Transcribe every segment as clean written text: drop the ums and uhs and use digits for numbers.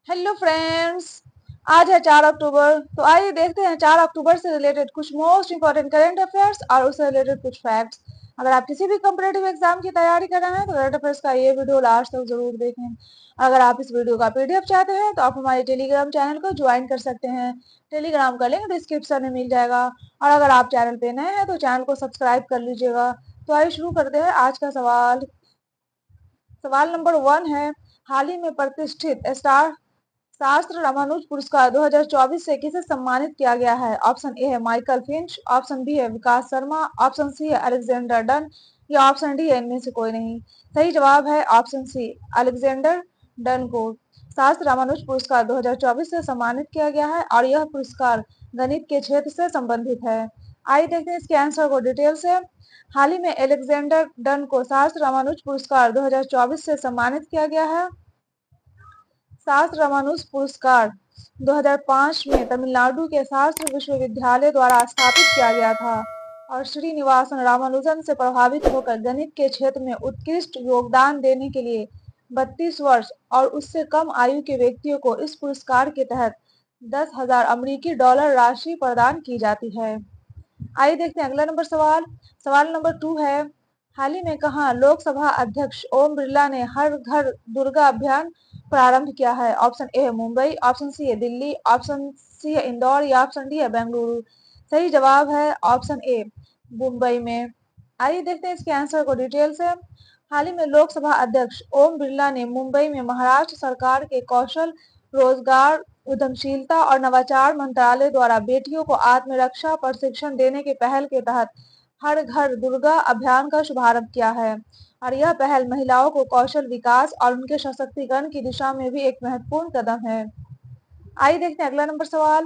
Hello friends. आज है 4 अक्टूबर, तो आइए देखते हैं 4 अक्टूबर से रिलेटेड कुछ मोस्ट इंपॉर्टेंट करंट अफेयर्स और उससे रिलेटेड कुछ फैक्ट्स। अगर आप किसी भी कम्पिटेटिव एग्जाम की तैयारी कर रहे हैं तो करंट अफेयर्स का ये वीडियो लास्ट तक जरूर देखें। अगर आप इस वीडियो का पीडीएफ चाहते हैं तो आप हमारे टेलीग्राम चैनल को ज्वाइन कर सकते हैं। टेलीग्राम का लिंक डिस्क्रिप्शन में मिल जाएगा। और अगर आप चैनल पे नए हैं तो चैनल को सब्सक्राइब कर लीजिएगा। तो आइए शुरू करते हैं आज का सवाल। सवाल नंबर 1 है, हाल ही में प्रतिष्ठित स्टार शास्त्र रामानुज पुरस्कार 2024 से किसे सम्मानित किया गया है? ऑप्शन ए है माइकल फिंच, ऑप्शन बी है विकास शर्मा, ऑप्शन सी है अलेक्जेंडर डन या ऑप्शन डी है इनमें से कोई नहीं। सही जवाब है ऑप्शन सी, अलेक्जेंडर डन को शास्त्र रामानुज पुरस्कार 2024 से सम्मानित किया गया है और यह पुरस्कार गणित के क्षेत्र से संबंधित है। आइए देखते हैं इसके आंसर को डिटेल से। हाल ही में अलेक्जेंडर डन को शास्त्र रामानुज पुरस्कार 2024 से सम्मानित किया गया है। शास्त्र रामानुज पुरस्कार 2005 में तमिलनाडु के शास्त्र विश्वविद्यालय द्वारा स्थापित किया गया था और श्रीनिवासन रामानुजन से प्रभावित होकर गणित के क्षेत्र में उत्कृष्ट योगदान देने के लिए 32 वर्ष और उससे कम आयु के व्यक्तियों को इस पुरस्कार के तहत 10,000 अमेरिकी डॉलर राशि प्रदान की जाती है। आइए देखते हैं अगला नंबर सवाल। सवाल नंबर 2 है, हाल ही में कहा लोकसभा अध्यक्ष ओम बिरला ने हर घर दुर्गा अभियान प्रारंभ किया है? ऑप्शन ए है मुंबई, ऑप्शन सी है दिल्ली, ऑप्शन सी है इंदौर या ऑप्शन डी है बेंगलुरु। सही जवाब है ऑप्शन ए, मुंबई में। आइए देखते हैं इसके आंसर को डिटेल से। हाल ही में लोकसभा अध्यक्ष ओम बिरला ने मुंबई में महाराष्ट्र सरकार के कौशल रोजगार उद्यमशीलता और नवाचार मंत्रालय द्वारा बेटियों को आत्मरक्षा प्रशिक्षण देने के पहल के तहत हर घर दुर्गा अभियान का शुभारंभ किया है और यह पहल महिलाओं को कौशल विकास और उनके सशक्तिकरण की दिशा में भी एक महत्वपूर्ण कदम है। आइए देखते हैं अगला नंबर सवाल।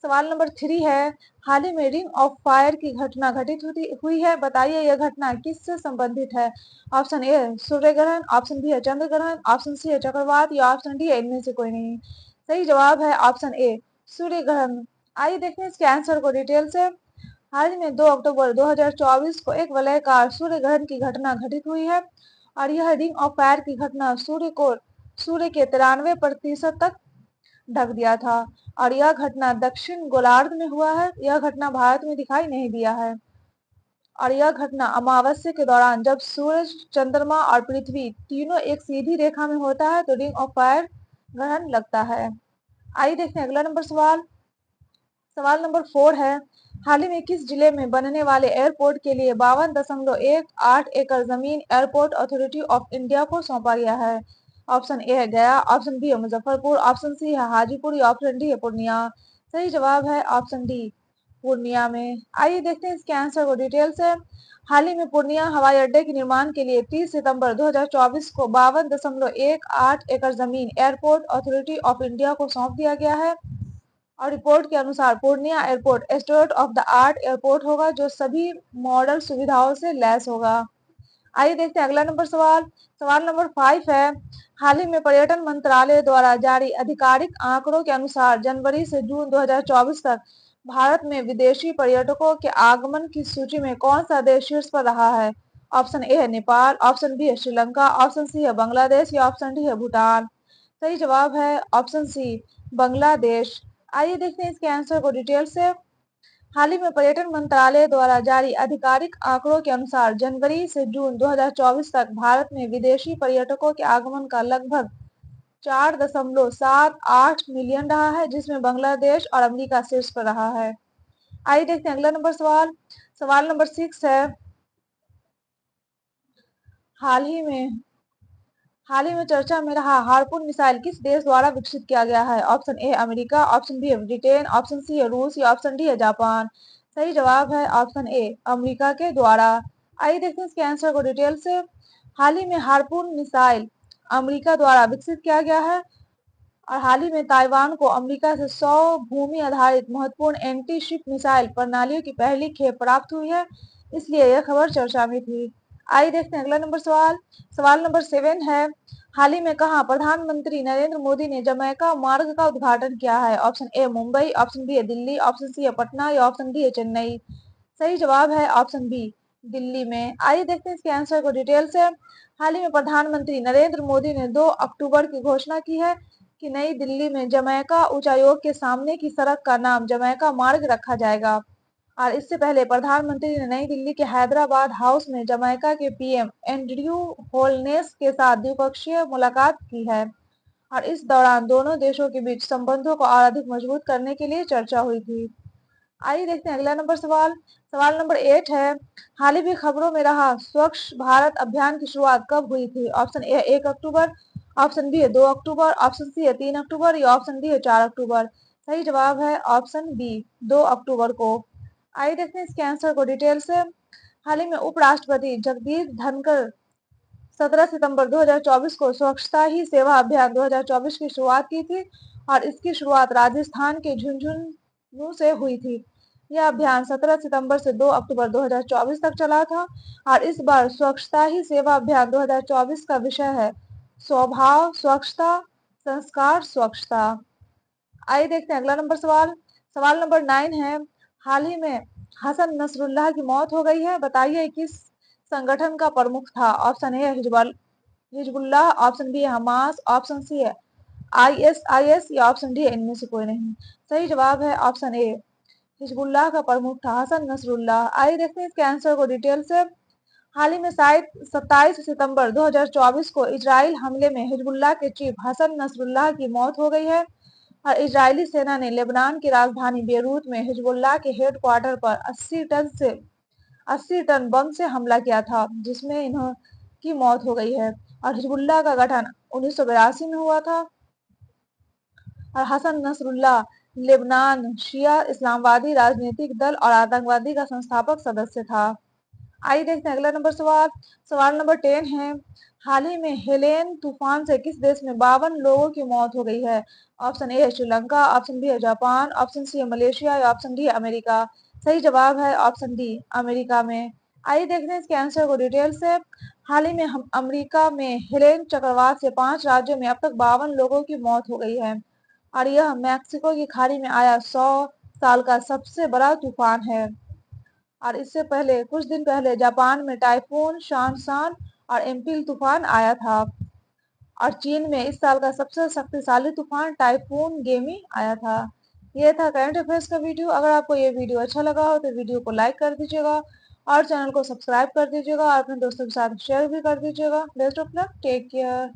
सवाल नंबर 3 है, हाल ही में रिंग ऑफ फायर की घटना घटित हुई है, बताइए यह घटना किससे संबंधित है? ऑप्शन ए सूर्य ग्रहण, ऑप्शन बी है चंद्र ग्रहण, ऑप्शन सी है चक्रवात या ऑप्शन डी है इनमें से कोई नहीं। सही जवाब है ऑप्शन ए, सूर्य ग्रहण। आइए देखते हैं इसके आंसर को डिटेल से। हाल ही में 2 अक्टूबर 2024 को एक वलयाकार सूर्य ग्रहण की घटना घटित हुई है और यह रिंग ऑफ फायर की घटना सूर्य के 93% तक ढक दिया था और यह घटना दक्षिण गोलार्ध में हुआ है। यह घटना भारत में दिखाई नहीं दिया है और यह घटना अमावस्या के दौरान जब सूरज, चंद्रमा और पृथ्वी तीनों एक सीधी रेखा में होता है तो रिंग ऑफ फायर ग्रहण लगता है। आइए देखते हैं अगला नंबर सवाल। सवाल नंबर 4 है, हाल ही में किस जिले में बनने वाले एयरपोर्ट के लिए 52.18 एकड़ जमीन एयरपोर्ट अथॉरिटी ऑफ इंडिया को सौंपा गया है? ऑप्शन ए है गया, ऑप्शन बी है मुजफ्फरपुर, ऑप्शन सी है हाजीपुर या ऑप्शन डी है पूर्णिया। सही जवाब है ऑप्शन डी, पूर्णिया में। आइए देखते हैं इसके आंसर को डिटेल से। हाल ही में पूर्णिया हवाई अड्डे के निर्माण के लिए 30 सितंबर 2024 को 52.18 एकड़ जमीन एयरपोर्ट अथॉरिटी ऑफ इंडिया को सौंप दिया गया है और रिपोर्ट के अनुसार Purnia airport state of the art airport होगा जो सभी मॉडल सुविधाओं से लैस होगा। आइए देखते हैं अगला नंबर सवाल। सवाल नंबर 5 है, हाल ही में पर्यटन मंत्रालय द्वारा जारी आधिकारिक आंकड़ों के अनुसार जनवरी से जून 2024 तक भारत में विदेशी पर्यटकों के आगमन की सूची में कौन सा देश शीर्ष पर रहा है? ऑप्शन ए है नेपाल, ऑप्शन बी है श्रीलंका, ऑप्शन सी है बांग्लादेश या ऑप्शन डी है भूटान। सही जवाब है ऑप्शन सी, बांग्लादेश। आइए देखते हैं इसके आंसर को डिटेल से। हाल ही में पर्यटन मंत्रालय द्वारा जारी आधिकारिक आंकड़ों के अनुसार जनवरी से जून 2024 तक भारत में विदेशी पर्यटकों के आगमन का लगभग 4.78 मिलियन रहा है, जिसमें बांग्लादेश और अमेरिका शीर्ष पर रहा है। आइए देखते हैं अगला नंबर सवाल। सवाल नंबर 6 है, हाल ही में हाल ही में चर्चा में रहा हार्पून मिसाइल किस देश द्वारा विकसित किया गया है? Option A America, option B है ब्रिटेन, ऑप्शन सी है रूस या ऑप्शन डी है जापान। सही जवाब है ऑप्शन ए, अमेरिका के द्वारा। आइए देखते हैं इसके आंसर को डिटेल से। हाल ही में हार्पून मिसाइल अमेरिका द्वारा विकसित किया गया है और हाल ही में ताइवान को अमेरिका से 100 भूमि आधारित महत्वपूर्ण एंटी शिप मिसाइल प्रणालियों की पहली खेप प्राप्त हुई है, इसलिए यह खबर चर्चा में थी। आइए देखते हैं अगला नंबर सवाल। सवाल नंबर 7 है, हाल ही में कहा प्रधानमंत्री नरेंद्र मोदी ने जमैका मार्ग का उद्घाटन किया है? Option A Mumbai, option B है दिल्ली, ऑप्शन सी है पटना या ऑप्शन डी है चेन्नई। सही जवाब है ऑप्शन बी, दिल्ली में। आइए देखते हैं इसके आंसर को डिटेल से। हाल ही में प्रधानमंत्री नरेंद्र मोदी ने 2 अक्टूबर की घोषणा की है कि नई दिल्ली में जमैका उच्चायोग के सामने की सड़क का नाम जमैका मार्ग रखा जाएगा। और इससे पहले प्रधानमंत्री ने नई दिल्ली के हैदराबाद हाउस में जमैका के पीएम एंड्रयू होलनेस के साथ द्विपक्षीय मुलाकात की है। और इस दौरान दोनों देशों के बीच संबंधों को और अधिक मजबूत करने के लिए चर्चा हुई थी। आइए देखते हैं अगला नंबर सवाल। सवाल नंबर 8 है, हाल ही में खबरों में रहा स्वच्छ भारत अभियान की शुरुआत कब हुई थी? Option A 1 October, option B है 2 अक्टूबर, ऑप्शन सी है 3 अक्टूबर या ऑप्शन डी है 4 अक्टूबर। सही जवाब है ऑप्शन बी 2 अक्टूबर को। आइए देखते हैं इसके आंसर को डिटेल से। हाल ही में उपराष्ट्रपति जगदीप धनखड़ 17 सितंबर 2024 को स्वच्छता ही सेवा अभियान 2024 की शुरुआत की थी और इसकी शुरुआत राजस्थान के झुंझुनू से हुई थी। यह अभियान 17 सितंबर से 2 अक्टूबर 2024 तक चला था और इस बार स्वच्छता ही सेवा अभियान 2024 का विषय है स्वभाव स्वच्छता, संस्कार स्वच्छता। आइए देखते हैं अगला नंबर सवाल। सवाल नंबर 9 है, हाल ही में हसन नसरुल्लाह की मौत हो गई है, बताइए किस संगठन का प्रमुख था? Option A Hezbollah, option B है हमास, ऑप्शन सी है आईएसआईएस या ऑप्शन डी है इनमें से कोई नहीं। सही जवाब है ऑप्शन ए हिजबुल्लाह का प्रमुख था हसन नसरुल्लाह। आइए देखते हैं इसके आंसर को डिटेल से। हाल ही में 27 सितंबर 2024 को इजराइल हमले में हिजबुल्लाह के चीफ हसन नसरुल्लाह की मौत हो गई है और इजरायली सेना ने लेबनान की राजधानी बेरूत में हिजबुल्लाह के हेडक्वार्टर पर 80 टन बम से हमला किया था, जिसमें इन्हों की मौत हो गई है। और हिजबुल्लाह का गठन 1982 में हुआ था और हसन नसरुल्लाह लेबनान शिया इस्लामवादी राजनीतिक दल और आतंकवादी का संस्थापक सदस्य था। आइए देखते हैं अगला नंबर सवाल। सवाल नंबर 10 है, हाल ही में हेलेन तूफान से किस देश में 52 लोगों की मौत हो गई है? ऑप्शन ए है श्रीलंका, ऑप्शन बी है जापान, ऑप्शन सी है मलेशिया या ऑप्शन डी है अमेरिका। सही जवाब है ऑप्शन डी अमेरिका में। आइए देखते हैं इसके आंसर को डिटेल से। हाल ही में हम अमेरिका में हेलेन चक्रवात से 5 राज्यों में अब तक 52 लोगों की मौत हो गई है और यह मैक्सिको की खाड़ी में आया 100 साल का सबसे बड़ा तूफान है। और इससे पहले कुछ दिन पहले जापान में टाइफून शानशान और एम्पिल तूफान आया था और चीन में इस साल का सबसे शक्तिशाली तूफान टाइफून गेमी आया था। ये था करंट अफेयर्स का वीडियो। अगर आपको ये वीडियो अच्छा लगा हो तो वीडियो को लाइक कर दीजिएगा और चैनल को सब्सक्राइब कर दीजिएगा और अपने दोस्तों के साथ शेयर भी कर दीजिएगा। Best of luck, take care.